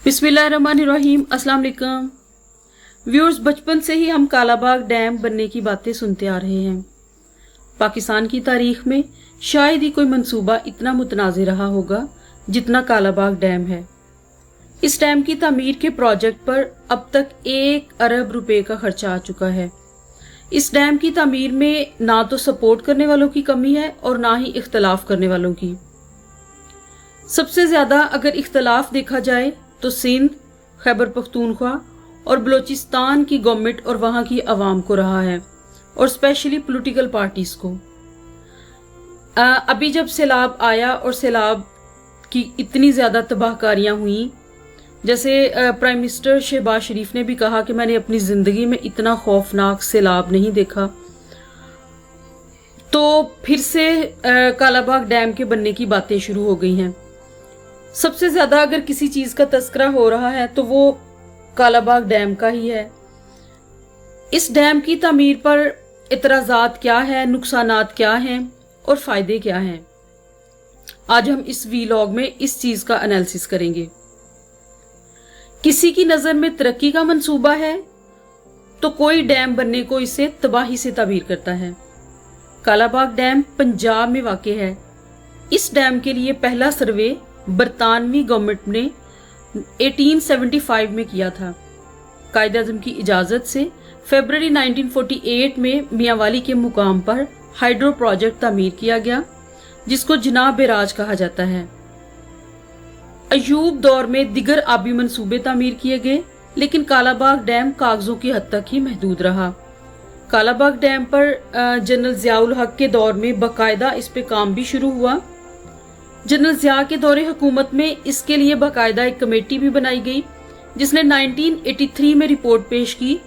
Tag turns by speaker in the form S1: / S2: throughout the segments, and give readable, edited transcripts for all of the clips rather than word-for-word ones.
S1: बिस्मिल्लाहिर्रहमानिर्रहीम। अस्सलाम वालेकुम व्यूअर्स, बचपन से ही हम कालाबाग डैम बनने की बातें सुनते आ रहे हैं। पाकिस्तान की तारीख में शायद ही कोई मंसूबा इतना मुतनाज़िर रहा होगा जितना कालाबाग डैम है। इस डैम की तामीर के प्रोजेक्ट पर अब तक 1 अरब रुपए का खर्चा आ चुका है। इस डैम की तामीर में ना तो सपोर्ट करने वालों की कमी है और ना ही इख्तलाफ करने वालों की। सबसे ज्यादा अगर इख्तलाफ देखा जाए तो सिंध, खैबर पख्तूनख्वा और बलूचिस्तान की गवर्नमेंट और वहां की आवाम को रहा है, और स्पेशली पॉलिटिकल पार्टीज को। अभी जब सैलाब आया और सैलाब की इतनी ज्यादा तबाहकारियां हुई, जैसे प्राइम मिनिस्टर शहबाज शरीफ ने भी कहा कि मैंने अपनी जिंदगी में इतना खौफनाक सैलाब नहीं देखा, तो फिर से कालाबाग डैम के बनने की बातें शुरू हो गई हैं। सबसे ज्यादा अगर किसी चीज का तस्करा हो रहा है तो वो कालाबाग डैम का ही है। इस डैम की तामीर पर इतराजात क्या है, नुकसानात क्या हैं और फायदे क्या हैं, आज हम इस वीलॉग में इस चीज का एनालिसिस करेंगे। किसी की नजर में तरक्की का मंसूबा है तो कोई डैम बनने को इसे तबाही से ताबीर करता है। कालाबाग डैम पंजाब में वाक़ है। इस डैम के लिए पहला सर्वे बरतानवी गवर्नमेंट ने 1875 में किया था। कायदे आज़म की इजाजत से फरवरी 1948 में मियांवाली के मुकाम पर हाइड्रो प्रोजेक्ट तामीर किया गया, जिसको जनाब बेराज कहा जाता है। अयूब दौर में दिगर आबी मंसूबे तामीर किए गए, लेकिन कालाबाग डैम कागजों की हद तक ही महदूद रहा। कालाबाग डैम पर जनरल ज़ियाउल हक के दौर में बाकायदा इस पे काम भी शुरू हुआ। जनरल ज़िया के दौरे हुकूमत में इसके लिए बाकायदा एक कमेटी भी बनाई गई, जिसने 1983 में रिपोर्ट पेश की,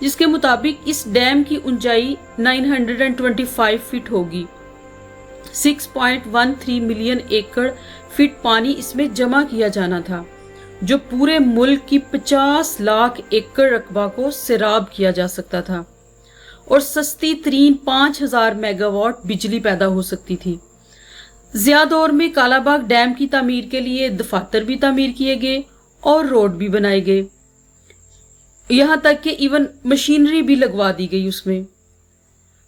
S1: जिसके मुताबिक इस डैम की ऊंचाई 925 फीट होगी। 6.13 मिलियन एकड़ फीट पानी इसमें जमा किया जाना था, जो पूरे मुल्क की 50 लाख एकड़ रकबा को सैराब किया जा सकता था, और सस्ती तरीन 5000 मेगावाट बिजली पैदा हो सकती थी। ज़िया दौर में कालाबाग डैम की तामीर के लिए दफातर भी तामीर किए गए और रोड भी बनाए गए, यहां तक कि इवन मशीनरी भी लगवा दी गई उसमें।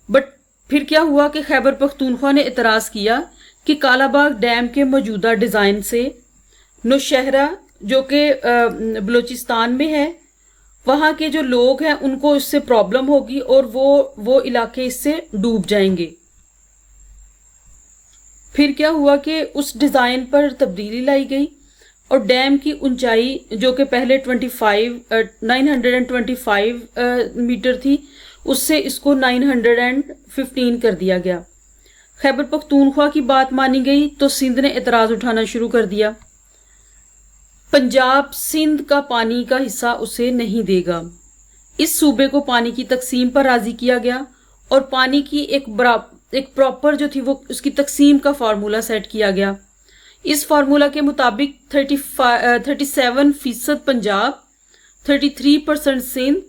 S1: बट फिर क्या हुआ कि खैबर पख्तूनख्वा ने इतराज किया कि कालाबाग डैम के मौजूदा डिजाइन से नौशहरा, जो कि बलूचिस्तान में है, वहां के जो लोग हैं उनको इससे प्रॉब्लम होगी और वो इलाके इससे डूब जाएंगे। फिर क्या हुआ कि उस डिजाइन पर तब्दीली लाई गई और डैम की ऊंचाई, जो कि पहले 925 मीटर थी, उससे इसको 915 कर दिया गया। खैबर पख्तूनख्वा की बात मानी गई तो सिंध ने एतराज उठाना शुरू कर दिया। पंजाब सिंध का पानी का हिस्सा उसे नहीं देगा। इस सूबे को पानी की तकसीम पर राजी किया गया और पानी की एक प्रॉपर जो थी वो उसकी तकसीम का फार्मूला सेट किया गया। इस फार्मूला के मुताबिक 37% पंजाब, 33% सिंध,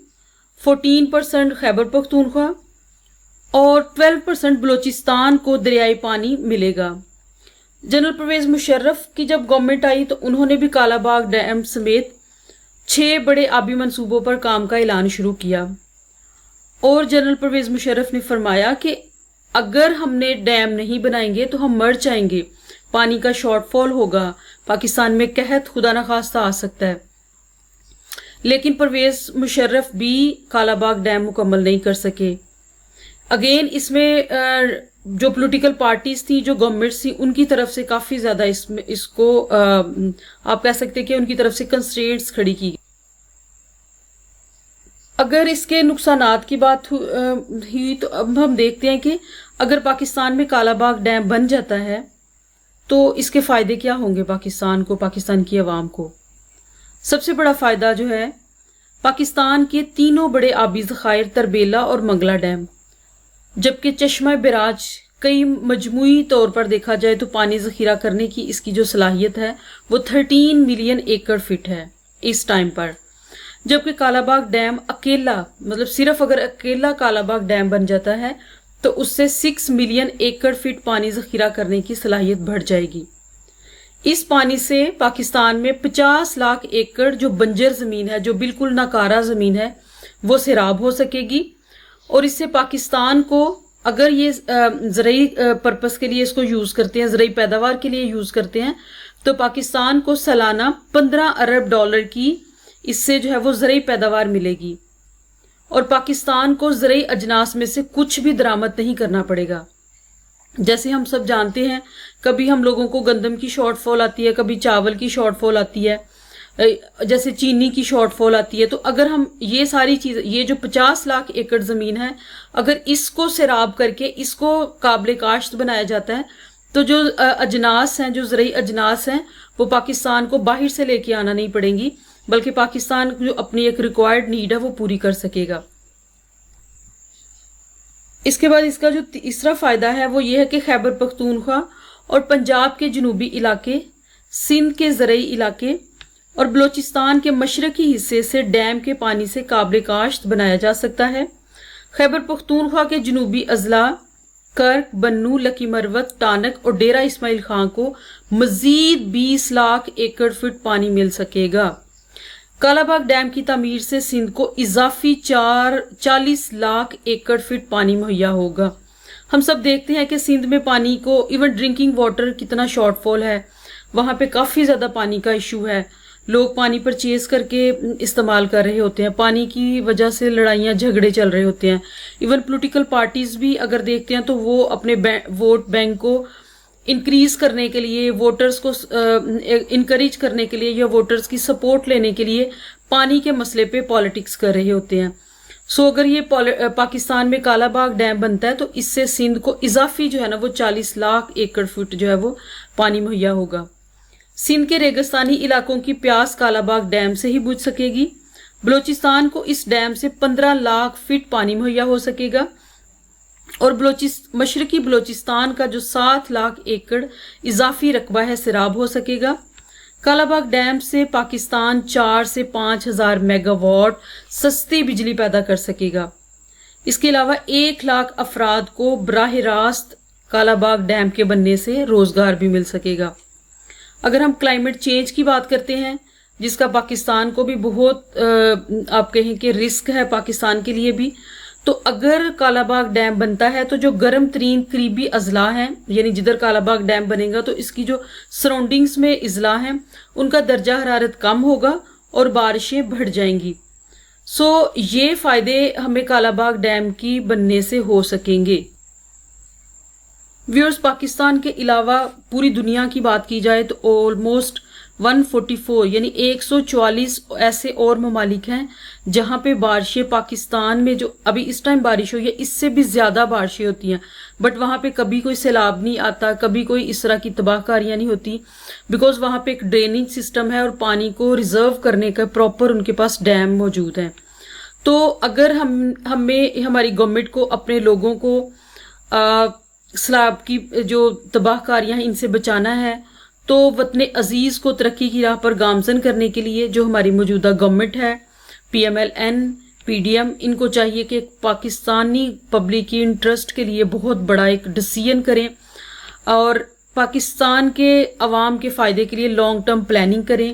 S1: 14% खैबर पख्तूनख्वा और 12% बलूचिस्तान को दरियाई पानी मिलेगा। जनरल परवेज मुशर्रफ की जब गवर्नमेंट आई तो उन्होंने भी कालाबाग डैम समेत 6 बड़े आबी मंसूबों पर काम का ऐलान शुरू किया, और जनरल परवेज मुशर्रफ ने फरमाया कि अगर हमने डैम नहीं बनाएंगे तो हम मर जाएंगे, पानी का शॉर्टफॉल होगा, पाकिस्तान में कहत खुदा न खास्ता आ सकता है। लेकिन परवेज मुशर्रफ भी कालाबाग डैम मुकम्मल नहीं कर सके। अगेन इसमें जो पॉलिटिकल पार्टीज थी, जो गवर्नमेंट्स थी, उनकी तरफ से काफी ज्यादा इसको आप कह सकते हैं कि उनकी तरफ से कंस्ट्रेंट्स खड़ी की। अगर इसके नुकसानात की बात हुई तो अब हम देखते हैं कि अगर पाकिस्तान में कालाबाग डैम बन जाता है तो इसके फायदे क्या होंगे पाकिस्तान को, पाकिस्तान की आवाम को। सबसे बड़ा फायदा जो है, पाकिस्तान के तीनों बड़े आबी ज़खायर तरबेला और मंगला डैम, जबकि चश्मा बेराज कई मजमूई तौर पर देखा जाए तो पानी ज़खीरा करने की इसकी जो सलाहियत है वो 13 मिलियन एकड़ फीट है इस टाइम पर, जबकि कालाबाग डैम अकेला, मतलब सिर्फ अगर अकेला कालाबाग डैम बन जाता है तो उससे 6 मिलियन एकड़ फीट पानी ज़खीरा करने की सलाहियत बढ़ जाएगी। اس پانی سے پاکستان میں 50 لاکھ ایکڑ جو بنجر زمین ہے، جو بالکل ناکارہ زمین ہے، وہ سیراب ہو سکے گی. اور اس سے پاکستان کو اگر یہ زرعی پرپس کے لیے اس کو یوز کرتے ہیں، زرعی پیداوار کے لیے یوز کرتے ہیں، تو پاکستان کو سالانہ 15 ارب ڈالر کی اس سے جو ہے وہ زرعی پیداوار ملے گی. اور پاکستان کو زرعی اجناس میں سے کچھ بھی درآمد نہیں کرنا پڑے گا. جیسے ہم سب جانتے ہیں، کبھی ہم لوگوں کو گندم کی شارٹ فال آتی ہے، کبھی چاول کی شارٹ فال آتی ہے، جیسے چینی کی شارٹ فال آتی ہے. تو اگر ہم یہ ساری چیز، یہ جو 50 لاکھ ایکڑ زمین ہے، اگر اس کو سیراب کر کے اس کو قابل کاشت بنایا جاتا ہے، تو جو اجناس ہیں، جو زرعی اجناس ہیں، وہ پاکستان کو باہر سے لے کے آنا نہیں پڑیں گی، بلکہ پاکستان جو اپنی ایک ریکوائرڈ نیڈ ہے وہ پوری کر سکے گا. اس کے بعد اس کا جو تیسرا فائدہ ہے وہ یہ ہے کہ خیبر پختونخوا اور پنجاب کے جنوبی علاقے، سندھ کے زرعی علاقے اور بلوچستان کے مشرقی حصے سے ڈیم کے پانی سے قابل کاشت بنایا جا سکتا ہے. خیبر پختونخوا کے جنوبی اضلاع کرک، بنو، لکی مروت، ٹانک اور ڈیرہ اسماعیل خان کو مزید 20 لاکھ ایکڑ فٹ پانی مل سکے گا. کالا باغ ڈیم کی تعمیر سے سندھ کو اضافی 40 لاکھ ایکڑ فٹ پانی مہیا ہوگا. ہم سب دیکھتے ہیں کہ سندھ میں پانی کو ایون ڈرنکنگ واٹر کتنا شارٹ فال ہے، وہاں پہ کافی زیادہ پانی کا ایشو ہے. لوگ پانی پرچیز کر کے استعمال کر رہے ہوتے ہیں، پانی کی وجہ سے لڑائیاں جھگڑے چل رہے ہوتے ہیں. ایون پولیٹیکل پارٹیز بھی اگر دیکھتے ہیں تو وہ اپنے ووٹ بینک کو انکریز کرنے کے لیے، ووٹرز کو انکریج کرنے کے لیے یا ووٹرز کی سپورٹ لینے کے لیے پانی کے مسئلے پہ پالیٹکس کر رہے ہوتے ہیں. اگر یہ پاکستان میں کالا باغ ڈیم بنتا ہے تو اس سے سندھ کو اضافی جو ہے نا وہ 40 لاکھ ایکڑ فٹ جو ہے وہ پانی مہیا ہوگا. سندھ کے ریگستانی علاقوں کی پیاس کالا باغ ڈیم سے ہی بجھ سکے گی. بلوچستان کو اس ڈیم سے 15 لاکھ فٹ پانی مہیا ہو سکے گا اور مشرقی بلوچستان کا جو 7 لاکھ ایکڑ اضافی رقبہ ہے سیراب ہو سکے گا. کالا باغ ڈیم سے پاکستان 4 سے 5 ہزار میگا واٹ سستی بجلی پیدا کر سکے گا. اس کے علاوہ 1 لاکھ افراد کو براہ راست کالا باغ ڈیم کے بننے سے روزگار بھی مل سکے گا. اگر ہم کلائمیٹ چینج کی بات کرتے ہیں، جس کا پاکستان کو بھی بہت آپ کہیں کہ رسک ہے پاکستان کے لیے بھی، تو اگر کالا باغ ڈیم بنتا ہے تو جو گرم ترین قریبی اضلاع ہیں، یعنی جدھر کالا باغ ڈیم بنے گا تو اس کی جو سراؤنڈنگز میں اضلاع ہیں ان کا درجہ حرارت کم ہوگا اور بارشیں بڑھ جائیں گی. یہ فائدے ہمیں کالا باغ ڈیم کی بننے سے ہو سکیں گے. ویورز، پاکستان کے علاوہ پوری دنیا کی بات کی جائے تو آلموسٹ 144 یعنی 144 ایسے اور ممالک ہیں جہاں پہ بارشیں پاکستان میں جو ابھی اس ٹائم بارش ہوئی ہے اس سے بھی زیادہ بارشیں ہوتی ہیں، بٹ وہاں پہ کبھی کوئی سیلاب نہیں آتا، کبھی کوئی اس طرح کی تباہ کاریاں نہیں ہوتی، بیکاز وہاں پہ ایک ڈریننگ سسٹم ہے اور پانی کو ریزرو کرنے کا پراپر ان کے پاس ڈیم موجود ہیں. تو اگر ہمیں ہماری گورنمنٹ کو اپنے لوگوں کو سیلاب کی جو تباہ کاریاں ہیں ان سے بچانا ہے تو وطن عزیز کو ترقی کی راہ پر گامزن کرنے کے لیے جو ہماری موجودہ گورنمنٹ ہے، PMLN، PDM، ان کو چاہیے کہ پاکستانی پبلک کی انٹرسٹ کے لیے بہت بڑا ایک ڈیسیژن کریں اور پاکستان کے عوام کے فائدے کے لیے لانگ ٹرم پلاننگ کریں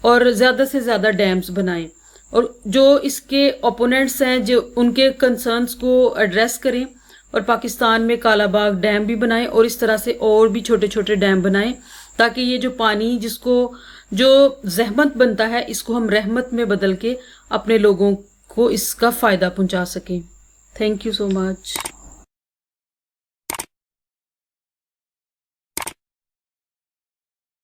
S1: اور زیادہ سے زیادہ ڈیمز بنائیں، اور جو اس کے اوپوننٹس ہیں جو ان کے کنسرنز کو ایڈریس کریں اور پاکستان میں کالا باغ ڈیم بھی بنائیں اور اس طرح سے اور بھی چھوٹے چھوٹے ڈیم بنائیں تاکہ یہ جو پانی جس کو جو زحمت بنتا ہے اس کو ہم رحمت میں بدل کے اپنے لوگوں کو اس کا فائدہ پہنچا سکیں. Thank you so much.